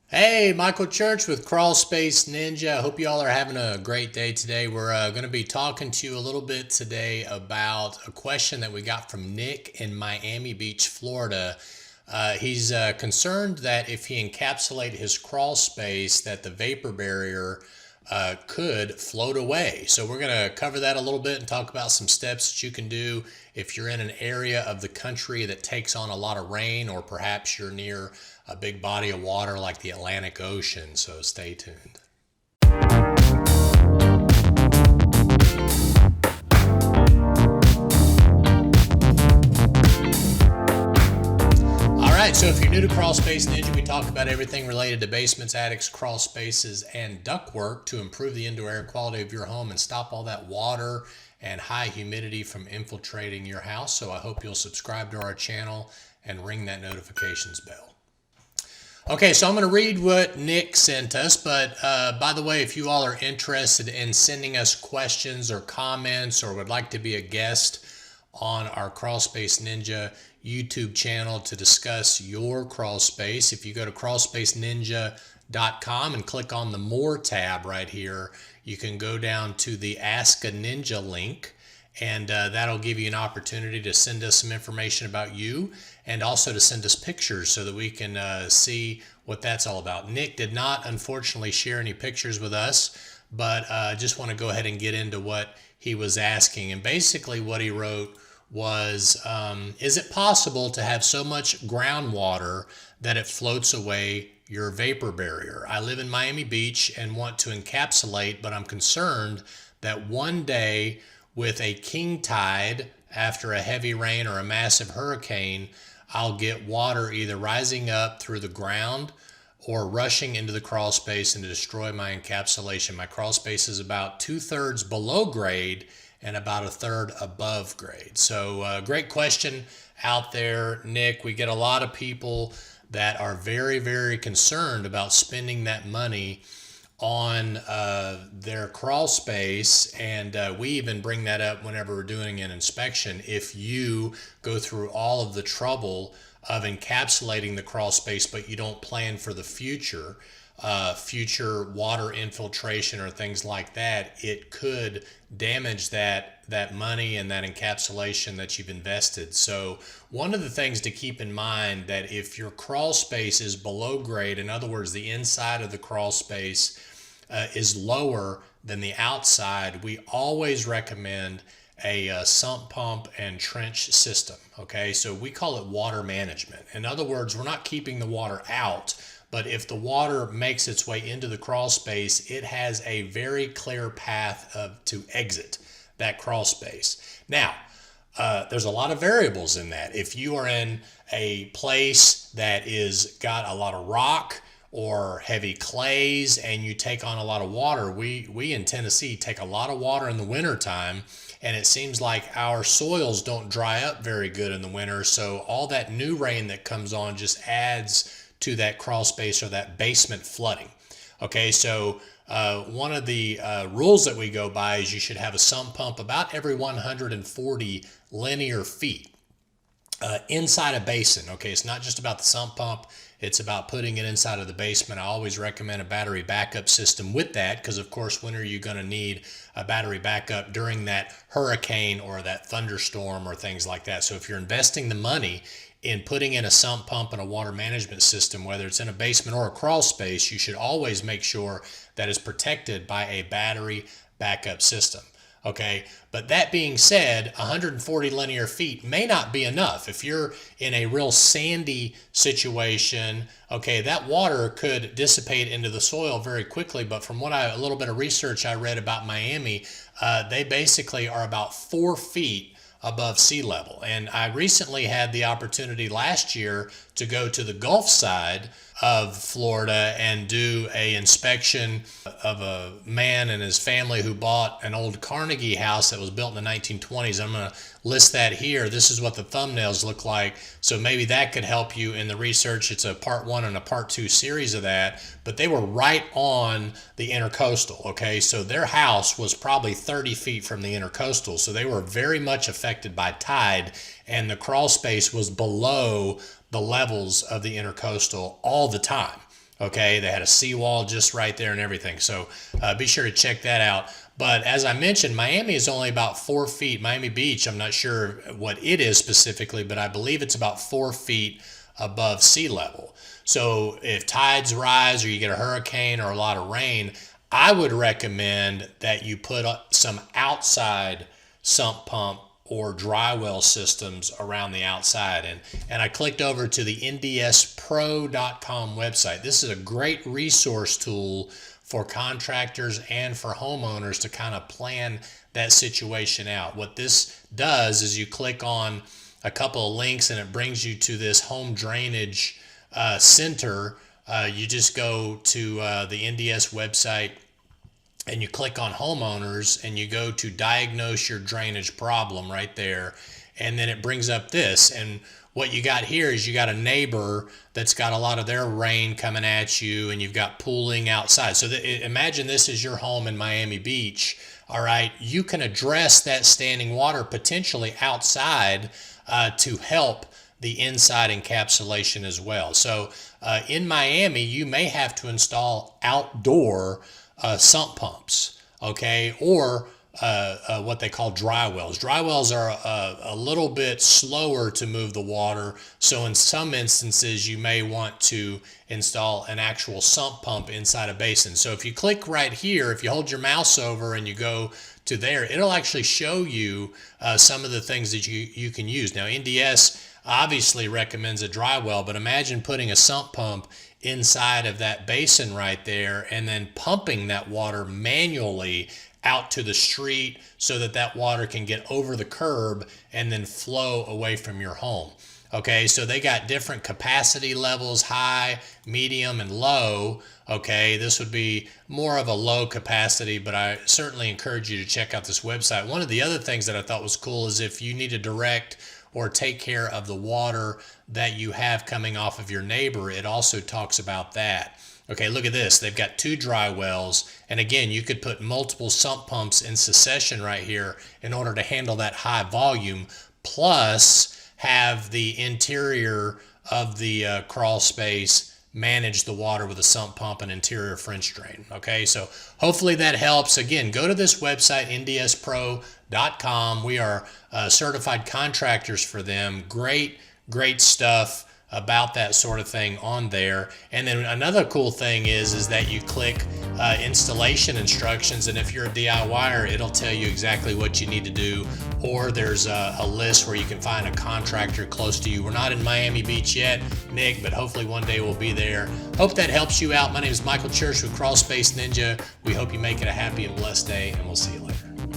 Hey, Michael Church with Crawl Space Ninja. I hope you all are having a great day today. We're going to be talking to you a little bit today about a question that we got from Nick in Miami Beach, Florida. He's concerned that if he encapsulated his crawl space, that the vapor barrier could float away. So we're going to cover that a little bit and talk about some steps that you can do if you're in an area of the country that takes on a lot of rain, or perhaps you're near a big body of water like the Atlantic Ocean. So stay tuned. All right, so if you're new to Crawl Space Ninja, we talk about everything related to basements, attics, crawl spaces, and ductwork to improve the indoor air quality of your home and stop all that water and high humidity from infiltrating your house. So I hope you'll subscribe to our channel and ring that notifications bell. Okay, so I'm going to read what Nick sent us, but by the way, if you all are interested in sending us questions or comments or would like to be a guest on our Crawl Space Ninja YouTube channel to discuss your crawl space, if you go to crawlspaceninja.com and click on the More tab right here, you can go down to the Ask a Ninja link, and that'll give you an opportunity to send us some information about you and also to send us pictures so that we can see what that's all about. Nick did not, unfortunately, share any pictures with us, but just want to go ahead and get into what he was asking. And basically what he wrote was, is it possible to have so much groundwater that it floats away your vapor barrier? I live in Miami Beach and want to encapsulate, but I'm concerned that one day with a king tide after a heavy rain or a massive hurricane, I'll get water either rising up through the ground or rushing into the crawl space and to destroy my encapsulation. My crawl space is about 2/3 below grade and about 1/3 above grade. So great question out there, Nick. We get a lot of people that are very, very concerned about spending that money on their crawl space, and we even bring that up whenever we're doing an inspection. If you go through all of the trouble of encapsulating the crawl space but you don't plan for the future water infiltration or things like that, it could damage that money and that encapsulation that you've invested. So one of the things to keep in mind, that if your crawl space is below grade, in other words, the inside of the crawl space is lower than the outside, we always recommend a sump pump and trench system. Okay, so we call it water management. In other words, we're not keeping the water out, but if the water makes its way into the crawl space, it has a very clear path to exit that crawl space. Now, there's a lot of variables in that. If you are in a place that is got a lot of rock or heavy clays and you take on a lot of water, we in Tennessee take a lot of water in the wintertime, and it seems like our soils don't dry up very good in the winter, so all that new rain that comes on just adds to that crawl space or that basement flooding. Okay, so one of the rules that we go by is you should have a sump pump about every 140 linear feet inside a basin. Okay, it's not just about the sump pump, it's about putting it inside of the basement. I always recommend a battery backup system with that, because of course, when are you going to need a battery backup during that hurricane or that thunderstorm or things like that? So if you're investing the money in putting in a sump pump and a water management system, whether it's in a basement or a crawl space, you should always make sure that it's protected by a battery backup system. Okay, but that being said, 140 linear feet may not be enough. If you're in a real sandy situation, okay, that water could dissipate into the soil very quickly. But from a little bit of research I read about Miami, they basically are about 4 feet above sea level. And I recently had the opportunity last year to go to the Gulf side of Florida and do a inspection of a man and his family who bought an old Carnegie house that was built in the 1920s. I'm going to list that here. This is what the thumbnails look like, so maybe that could help you in the research. It's a part 1 and a part 2 series of that, but they were right on the intercoastal. Okay, so their house was probably 30 feet from the intercoastal, so they were very much affected by tide, and the crawl space was below the levels of the intercoastal all the time. Okay, they had a seawall just right there and everything. So be sure to check that out. But as I mentioned, Miami is only about 4 feet. Miami Beach, I'm not sure what it is specifically, but I believe it's about 4 feet above sea level. So if tides rise or you get a hurricane or a lot of rain, I would recommend that you put some outside sump pump or dry well systems around the outside. And I clicked over to the ndspro.com website. This is a great resource tool for contractors and for homeowners to kind of plan that situation out. What this does is you click on a couple of links and it brings you to this home drainage center. You just go to the NDS website and you click on homeowners and you go to diagnose your drainage problem right there. And then it brings up this. And what you got here is you got a neighbor that's got a lot of their rain coming at you and you've got pooling outside. So imagine this is your home in Miami Beach. All right. You can address that standing water potentially outside to help the inside encapsulation as well. So in Miami, you may have to install outdoor sump pumps, okay, or what they call dry wells. Dry wells are a little bit slower to move the water, so in some instances you may want to install an actual sump pump inside a basin. So if you click right here, if you hold your mouse over and you go to there, it'll actually show you some of the things that you can use. Now NDS obviously recommends a dry well, but imagine putting a sump pump inside of that basin right there and then pumping that water manually out to the street so that that water can get over the curb and then flow away from your home. Okay, so they got different capacity levels, high, medium, and low. Okay, this would be more of a low capacity, but I certainly encourage you to check out this website. One of the other things that I thought was cool is if you need to direct or take care of the water that you have coming off of your neighbor, it also talks about that. Okay, look at this. They've got 2 dry wells. And again, you could put multiple sump pumps in succession right here in order to handle that high volume, plus have the interior of the crawl space manage the water with a sump pump and interior French drain. Okay, so hopefully that helps. Again, go to this website, ndspro.com. We are certified contractors for them. Great stuff about that sort of thing on there. And then another cool thing is that you click installation instructions, and if you're a DIYer, it'll tell you exactly what you need to do, or there's a list where you can find a contractor close to you. We're not in Miami Beach yet, Nick, but hopefully one day we'll be there. Hope that helps you out. My name is Michael Church with Crawl Space Ninja. We hope you make it a happy and blessed day, and we'll see you later.